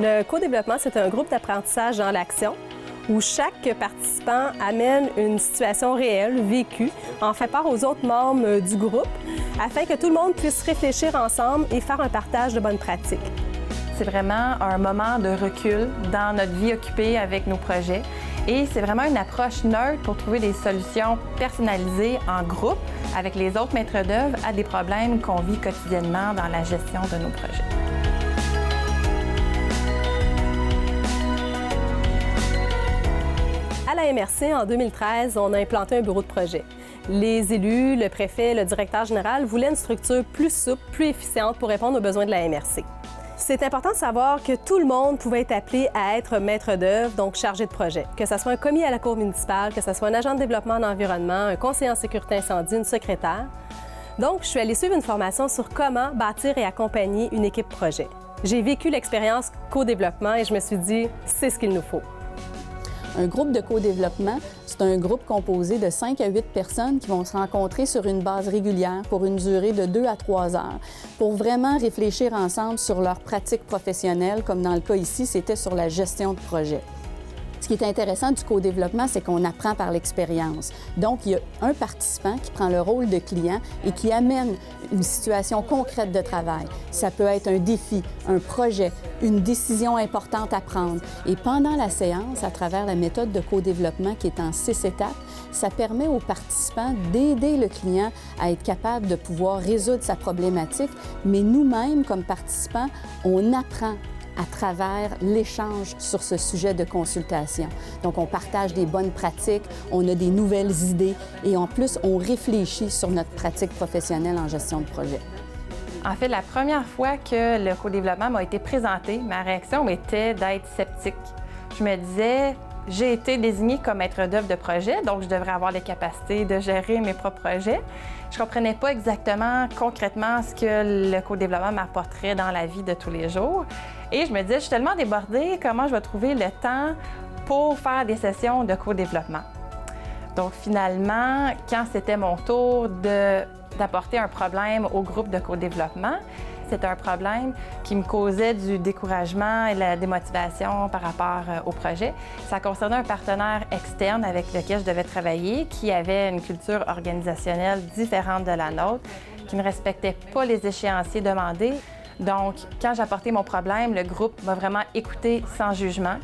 Le co-développement, c'est un groupe d'apprentissage dans l'action où chaque participant amène une situation réelle, vécue, en fait part aux autres membres du groupe afin que tout le monde puisse réfléchir ensemble et faire un partage de bonnes pratiques. C'est vraiment un moment de recul dans notre vie occupée avec nos projets et c'est vraiment une approche neutre pour trouver des solutions personnalisées en groupe avec les autres maîtres d'œuvre à des problèmes qu'on vit quotidiennement dans la gestion de nos projets. À la MRC, en 2013, on a implanté un bureau de projet. Les élus, le préfet, le directeur général voulaient une structure plus souple, plus efficiente pour répondre aux besoins de la MRC. C'est important de savoir que tout le monde pouvait être appelé à être maître d'œuvre, donc chargé de projet. Que ce soit un commis à la cour municipale, que ce soit un agent de développement en environnement, un conseiller en sécurité incendie, une secrétaire. Donc, je suis allée suivre une formation sur comment bâtir et accompagner une équipe projet. J'ai vécu l'expérience co-développement et je me suis dit, c'est ce qu'il nous faut. Un groupe de co-développement, c'est un groupe composé de 5 à 8 personnes qui vont se rencontrer sur une base régulière pour une durée de 2 à 3 heures pour vraiment réfléchir ensemble sur leurs pratiques professionnelles, comme dans le cas ici, c'était sur la gestion de projet. Ce qui est intéressant du co-développement, c'est qu'on apprend par l'expérience. Donc, il y a un participant qui prend le rôle de client et qui amène une situation concrète de travail. Ça peut être un défi, un projet, une décision importante à prendre. Et pendant la séance, à travers la méthode de co-développement qui est en 6 étapes, ça permet aux participants d'aider le client à être capable de pouvoir résoudre sa problématique, mais nous-mêmes, comme participants, on apprend à travers l'échange sur ce sujet de consultation. Donc, on partage des bonnes pratiques, on a des nouvelles idées et en plus, on réfléchit sur notre pratique professionnelle en gestion de projet. En fait, la première fois que le co-développement m'a été présenté, ma réaction était d'être sceptique. Je me disais, j'ai été désignée comme maître d'œuvre de projet, donc je devrais avoir les capacités de gérer mes propres projets. Je ne comprenais pas exactement, concrètement, ce que le co-développement m'apporterait dans la vie de tous les jours. Et je me disais, je suis tellement débordée, comment je vais trouver le temps pour faire des sessions de co-développement? Donc finalement, quand c'était mon tour d'apporter un problème au groupe de co-développement, c'était un problème qui me causait du découragement et de la démotivation par rapport au projet. Ça concernait un partenaire externe avec lequel je devais travailler qui avait une culture organisationnelle différente de la nôtre, qui ne respectait pas les échéanciers demandés. Donc, quand j'ai apporté mon problème, le groupe m'a vraiment écouté sans jugement.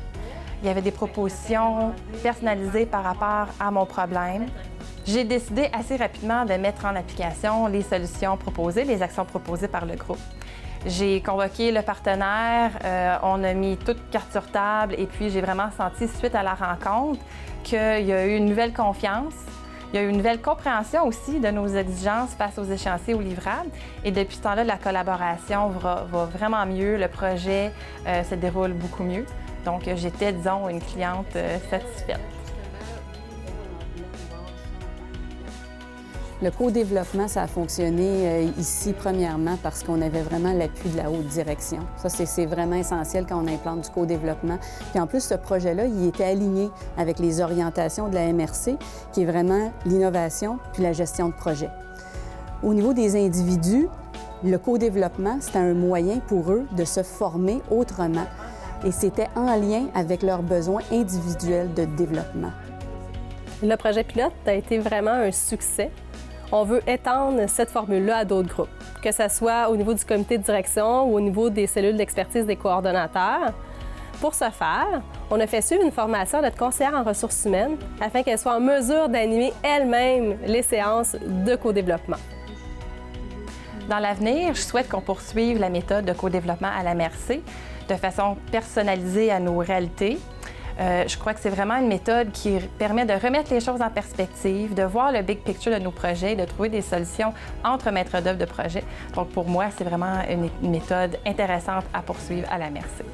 Il y avait des propositions personnalisées par rapport à mon problème. J'ai décidé assez rapidement de mettre en application les solutions proposées, les actions proposées par le groupe. J'ai convoqué le partenaire, on a mis toute carte sur table et puis j'ai vraiment senti, suite à la rencontre, qu'il y a eu une nouvelle confiance. Il y a eu une nouvelle compréhension aussi de nos exigences face aux échéanciers aux livrables. Et depuis ce temps-là, la collaboration va vraiment mieux, le projet se déroule beaucoup mieux. Donc, j'étais, disons, une cliente satisfaite. Le co-développement, ça a fonctionné ici, premièrement, parce qu'on avait vraiment l'appui de la haute direction. Ça, c'est vraiment essentiel quand on implante du co-développement. Puis en plus, ce projet-là, il était aligné avec les orientations de la MRC, qui est vraiment l'innovation puis la gestion de projet. Au niveau des individus, le co-développement, c'était un moyen pour eux de se former autrement et c'était en lien avec leurs besoins individuels de développement. Le projet pilote a été vraiment un succès. On veut étendre cette formule-là à d'autres groupes, que ce soit au niveau du comité de direction ou au niveau des cellules d'expertise des coordonnateurs. Pour ce faire, on a fait suivre une formation à notre conseillère en ressources humaines afin qu'elle soit en mesure d'animer elle-même les séances de co-développement. Dans l'avenir, je souhaite qu'on poursuive la méthode de co-développement à la MRC de façon personnalisée à nos réalités. Je crois que c'est vraiment une méthode qui permet de remettre les choses en perspective, de voir le big picture de nos projets, de trouver des solutions entre maîtres d'œuvre de projet. Donc pour moi, c'est vraiment une méthode intéressante à poursuivre à la MRC.